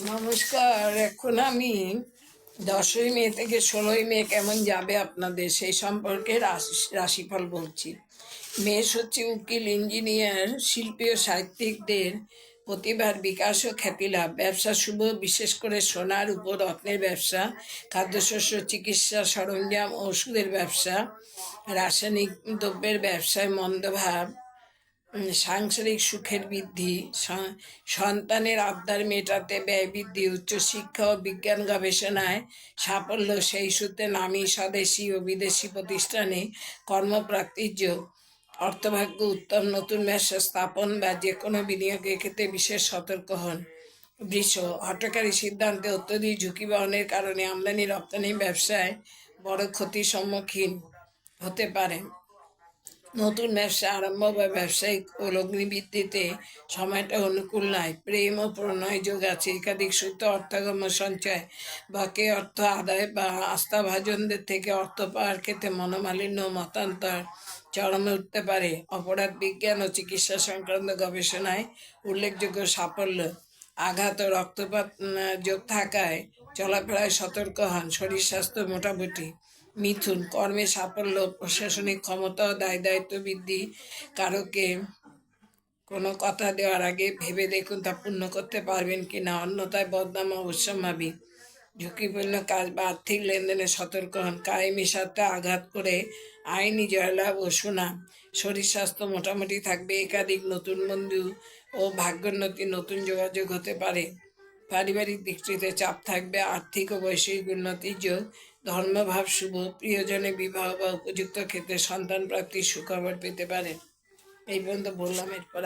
নমস্কার। এখন আমি 10ই মে থেকে 16ই মে কেমন যাবে আপনাদের সেই সম্পর্কে রাশিফল বলছি। মেষ হচ্ছে উকিল, ইঞ্জিনিয়ার, শিল্পী ও সাহিত্যিকদের প্রতিভার বিকাশ ও খ্যাতি লাভ। ব্যবসা শুভ, বিশেষ করে সোনার উপর রত্নের ব্যবসা, খাদ্যশস্য, চিকিৎসা সরঞ্জাম, ওষুধের ব্যবসা, রাসায়নিক দ্রব্যের ব্যবসায় মন্দভাব, সাংসারিক সুখের বৃদ্ধি, সন্তানের আবদার মেটাতে ব্যয় বৃদ্ধি, উচ্চশিক্ষা ও বিজ্ঞান গবেষণায় সাফল্য, সেই সূত্রে নামী স্বদেশী ও বিদেশি প্রতিষ্ঠানে কর্মপ্রাপ্তির যোগ, অর্থভাগ্য উত্তম, নতুন ব্যবসা স্থাপন বা যে কোনো বিনিয়োগের ক্ষেত্রে বিশেষ সতর্ক হন। বৃষ, হঠকারী সিদ্ধান্তে অত্যধিক ঝুঁকি বহনের কারণে আমদানি রপ্তানি ব্যবসায় বড় ক্ষতির সম্মুখীন হতে পারেন। নতুন ব্যবসা আরম্ভ বা ব্যবসায়িক ও লগ্নি বৃদ্ধিতে সময়টা অনুকূল নয়। প্রেম ও প্রণয় যোগ আছে। একাধিক সূত্র অর্থাগম সঞ্চয়, বাকি অর্থ আদায় বা আস্থাভাজনদের থেকে অর্থ পাওয়ার ক্ষেত্রে মনোমালিন্য মতান্তর চরমে উঠতে পারে। অপরাধ বিজ্ঞান ও চিকিৎসা সংক্রান্ত গবেষণায় উল্লেখযোগ্য সাফল্য। আঘাত ও রক্তপাত যোগ থাকায় চলাফেরায় সতর্ক হন। শরীর স্বাস্থ্য মোটামুটি। মিথুন, কর্মে সাফল্য, প্রশাসনিক ক্ষমতা ও দায় দায়িত্ব বৃদ্ধি। কারোকে কোনো কথা দেওয়ার আগে ভেবে দেখুন তা পূর্ণ করতে পারবেন কি না, অন্যথায় বদনাম অবশ্যম্ভাবী। ঝুঁকিপূর্ণ কাজ বা আর্থিক লেনদেনে সতর্ক হন। কায়েমি স্বার্থে আঘাত করে আইনি জয়লাভ ও সুনাম। শরীর স্বাস্থ্য মোটামুটি থাকবে। একাধিক নতুন বন্ধু ও ভাগ্যোন্নতি, নতুন যোগাযোগ হতে পারে। পারিবারিক দিকটিতে চাপ থাকবে। আর্থিক ও বৈষয়িক উন্নতির যোগ। ধর্মভাব শুভ, প্রিয়জনে বিবাহ বা উপযুক্ত ক্ষেত্রে সন্তান প্রাপ্তির সুখবর পেতে পারেন। এই পর্যন্ত বললাম, এরপর